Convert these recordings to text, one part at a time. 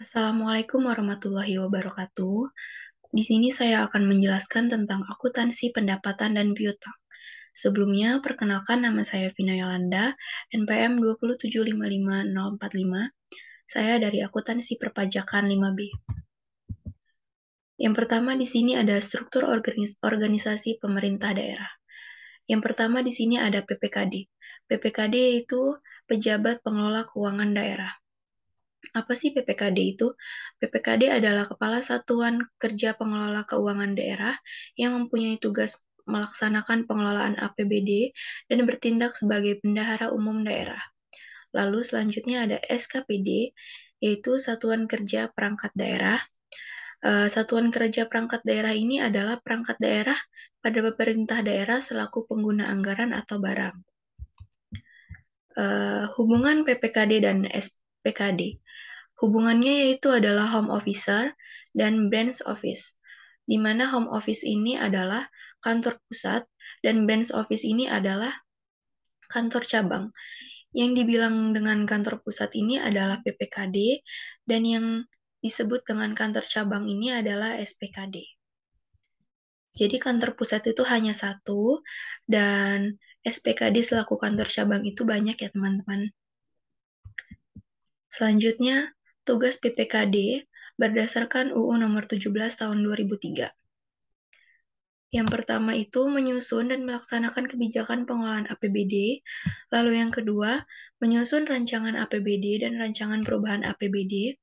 Assalamualaikum warahmatullahi wabarakatuh. Di sini saya akan menjelaskan tentang akuntansi pendapatan dan piutang. Sebelumnya, perkenalkan nama saya Vina Yolanda, NPM 2755045. Saya dari akuntansi perpajakan 5B. Yang pertama di sini ada struktur organisasi pemerintah daerah. Yang pertama di sini ada PPKD. PPKD yaitu Pejabat Pengelola Keuangan Daerah. Apa sih PPKD itu? PPKD adalah Kepala Satuan Kerja Pengelola Keuangan Daerah yang mempunyai tugas melaksanakan pengelolaan APBD dan bertindak sebagai bendahara umum daerah. Lalu selanjutnya ada SKPD, yaitu Satuan Kerja Perangkat Daerah. Satuan Kerja Perangkat Daerah ini adalah perangkat daerah pada pemerintah daerah selaku pengguna anggaran atau barang. Hubungan PPKD dan SPKD. Hubungannya yaitu adalah home officer dan branch office, di mana home office ini adalah kantor pusat dan branch office ini adalah kantor cabang. Yang dibilang dengan kantor pusat ini adalah PPKD dan yang disebut dengan kantor cabang ini adalah SPKD. Jadi kantor pusat itu hanya satu dan SPKD selaku kantor cabang itu banyak ya teman-teman. Selanjutnya, tugas PPKD berdasarkan UU Nomor 17 Tahun 2003. Yang pertama itu menyusun dan melaksanakan kebijakan pengelolaan APBD, lalu yang kedua menyusun rancangan APBD dan rancangan perubahan APBD,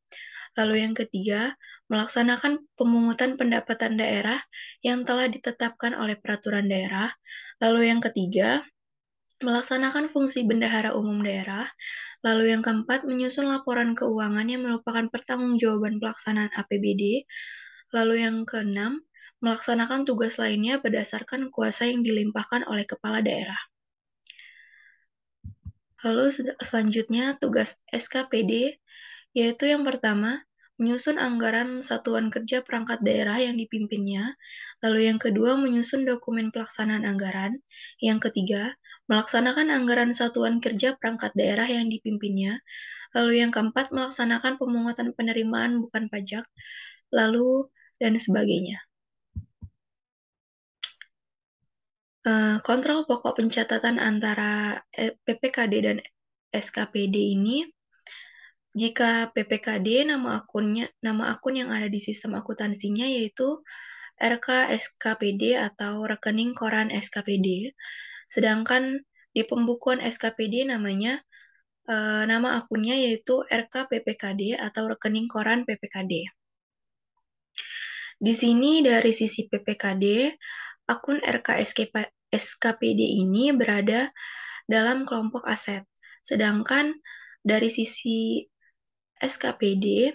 lalu yang ketiga melaksanakan pemungutan pendapatan daerah yang telah ditetapkan oleh peraturan daerah, lalu yang ketiga melaksanakan fungsi bendahara umum daerah, lalu yang keempat menyusun laporan keuangan yang merupakan pertanggungjawaban pelaksanaan APBD, lalu yang keenam melaksanakan tugas lainnya berdasarkan kuasa yang dilimpahkan oleh kepala daerah. Lalu selanjutnya tugas SKPD, yaitu yang pertama, menyusun anggaran satuan kerja perangkat daerah yang dipimpinnya, lalu yang kedua menyusun dokumen pelaksanaan anggaran, yang ketiga melaksanakan anggaran satuan kerja perangkat daerah yang dipimpinnya, lalu yang keempat melaksanakan pemungutan penerimaan bukan pajak, lalu dan sebagainya. Kontrol pokok pencatatan antara PPKD dan SKPD ini, jika PPKD nama akun yang ada di sistem akuntansinya yaitu RK SKPD atau rekening koran SKPD, sedangkan di pembukuan SKPD nama akunnya yaitu RK PPKD atau rekening koran PPKD. Di sini dari sisi PPKD, akun RK SKPD ini berada dalam kelompok aset. Sedangkan dari sisi SKPD,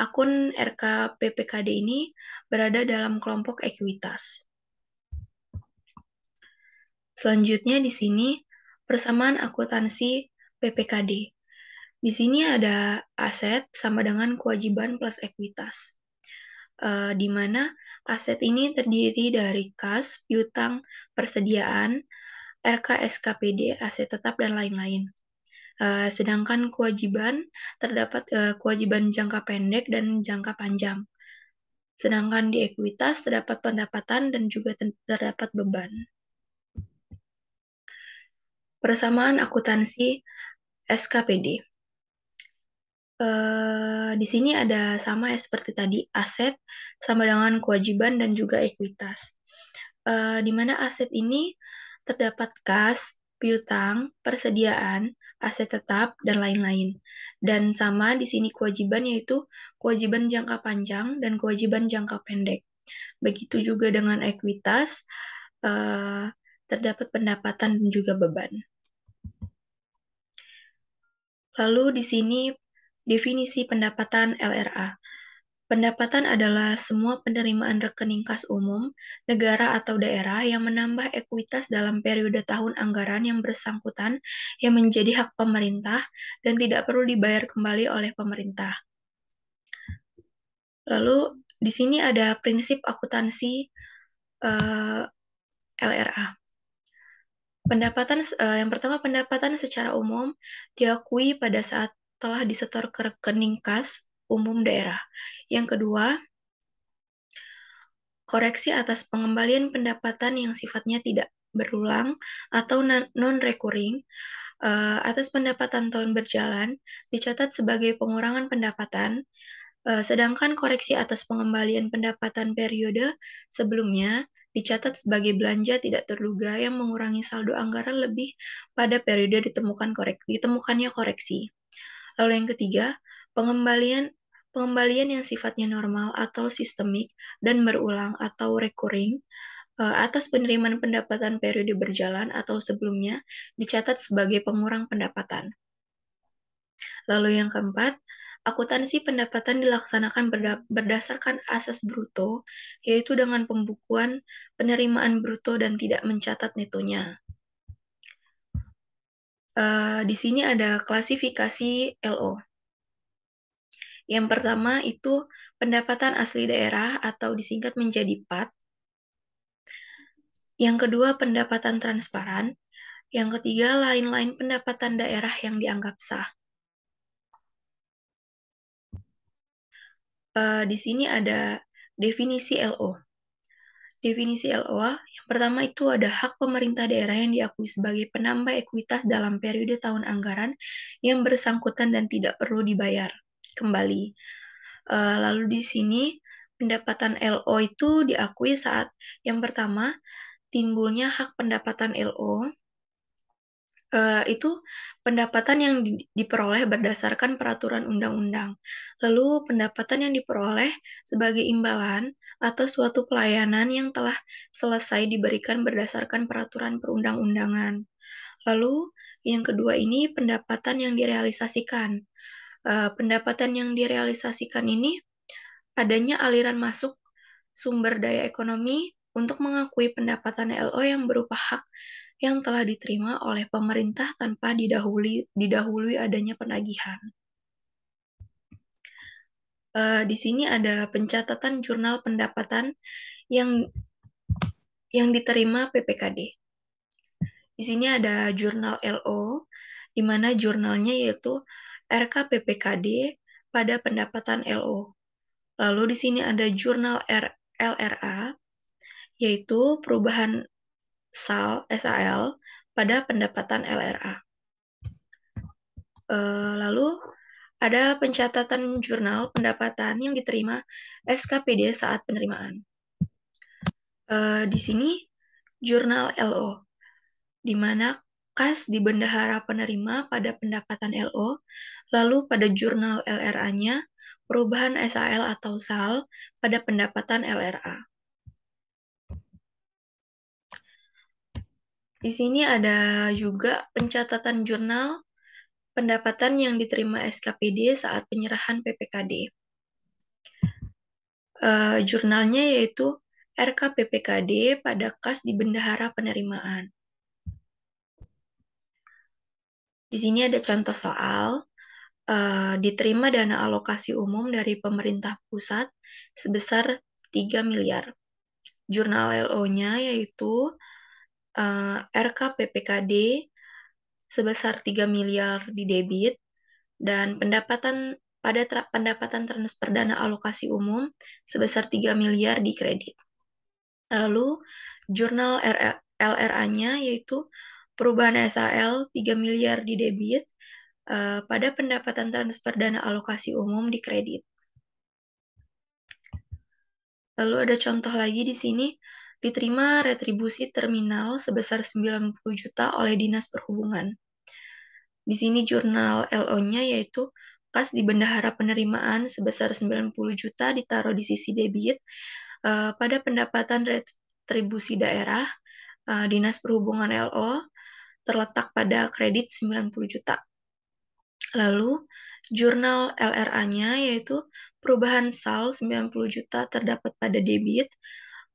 akun RK PPKD ini berada dalam kelompok ekuitas. Selanjutnya di sini persamaan akuntansi PPKD. Di sini ada aset sama dengan kewajiban plus ekuitas. Di mana aset ini terdiri dari kas, piutang, persediaan, RK SKPD, aset tetap, dan lain-lain. Sedangkan kewajiban terdapat kewajiban jangka pendek dan jangka panjang. Sedangkan di ekuitas terdapat pendapatan dan juga terdapat beban. Persamaan akuntansi SKPD. Di sini ada sama ya seperti tadi, aset sama dengan kewajiban dan juga ekuitas. Di mana aset ini terdapat kas, piutang, persediaan, aset tetap, dan lain-lain. Dan sama di sini kewajiban yaitu kewajiban jangka panjang dan kewajiban jangka pendek. Begitu juga dengan ekuitas, terdapat pendapatan dan juga beban. Lalu di sini definisi pendapatan LRA. Pendapatan adalah semua penerimaan rekening kas umum, negara atau daerah yang menambah ekuitas dalam periode tahun anggaran yang bersangkutan yang menjadi hak pemerintah dan tidak perlu dibayar kembali oleh pemerintah. Lalu di sini ada prinsip akuntansi LRA. Yang pertama, pendapatan secara umum diakui pada saat telah disetor ke rekening kas umum daerah. Yang kedua, koreksi atas pengembalian pendapatan yang sifatnya tidak berulang atau non-recurring atas pendapatan tahun berjalan dicatat sebagai pengurangan pendapatan, sedangkan koreksi atas pengembalian pendapatan periode sebelumnya dicatat sebagai belanja tidak terduga yang mengurangi saldo anggaran lebih pada periode ditemukannya koreksi. Lalu yang ketiga, pengembalian yang sifatnya normal atau sistemik dan berulang atau recurring atas penerimaan pendapatan periode berjalan atau sebelumnya dicatat sebagai pengurang pendapatan. Lalu yang keempat, akuntansi pendapatan dilaksanakan berdasarkan asas bruto, yaitu dengan pembukuan penerimaan bruto dan tidak mencatat netonya. Di sini ada klasifikasi LO. Yang pertama itu pendapatan asli daerah atau disingkat menjadi PAT. Yang kedua pendapatan transparan. Yang ketiga lain-lain pendapatan daerah yang dianggap sah. Di sini ada definisi LO. Definisi LO yang pertama itu ada hak pemerintah daerah yang diakui sebagai penambah ekuitas dalam periode tahun anggaran yang bersangkutan dan tidak perlu dibayar kembali. Lalu di sini pendapatan LO itu diakui saat yang pertama timbulnya hak pendapatan LO itu pendapatan yang diperoleh berdasarkan peraturan undang-undang. Lalu pendapatan yang diperoleh sebagai imbalan atau suatu pelayanan yang telah selesai diberikan berdasarkan peraturan perundang-undangan. Lalu yang kedua ini pendapatan yang direalisasikan. Pendapatan yang direalisasikan ini adanya aliran masuk sumber daya ekonomi untuk mengakui pendapatan LO yang berupa hak yang telah diterima oleh pemerintah tanpa didahului adanya penagihan. Di sini ada pencatatan jurnal pendapatan yang diterima PPKD. Di sini ada jurnal LO, di mana jurnalnya yaitu RKPPKD pada pendapatan LO. Lalu di sini ada jurnal LRA, yaitu perubahan SAL pada pendapatan LRA. Lalu ada pencatatan jurnal pendapatan yang diterima SKPD saat penerimaan. Di sini jurnal LO, di mana kas di bendahara penerima pada pendapatan LO, lalu pada jurnal LRA-nya perubahan SAL atau SAL pada pendapatan LRA. Di sini ada juga pencatatan jurnal pendapatan yang diterima SKPD saat penyerahan PPKD. Jurnalnya yaitu RKPPKD pada kas di bendahara penerimaan. Di sini ada contoh soal, diterima dana alokasi umum dari pemerintah pusat sebesar 3 miliar. Jurnal LO-nya yaitu RKPPKD sebesar 3 miliar di debit, dan pendapatan transfer dana alokasi umum sebesar 3 miliar di kredit. Lalu jurnal LRA-nya yaitu perubahan SAL 3 miliar di debit pada pendapatan transfer dana alokasi umum di kredit. Lalu ada contoh lagi di sini, diterima retribusi terminal sebesar 90 juta oleh Dinas Perhubungan. Di sini jurnal LO-nya yaitu kas di bendahara penerimaan sebesar 90 juta ditaruh di sisi debit pada pendapatan retribusi daerah Dinas Perhubungan LO terletak pada kredit 90 juta. Lalu jurnal LRA-nya yaitu perubahan SAL 90 juta terdapat pada debit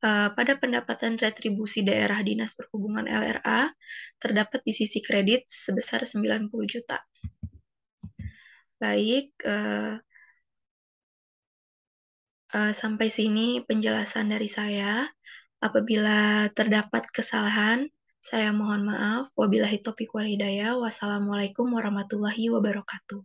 pada pendapatan retribusi daerah Dinas Perhubungan LRA terdapat di sisi kredit sebesar 90 juta. Baik, sampai sini penjelasan dari saya. Apabila terdapat kesalahan, saya mohon maaf. Wabillahi taufiq wal hidayah. Wassalamualaikum warahmatullahi wabarakatuh.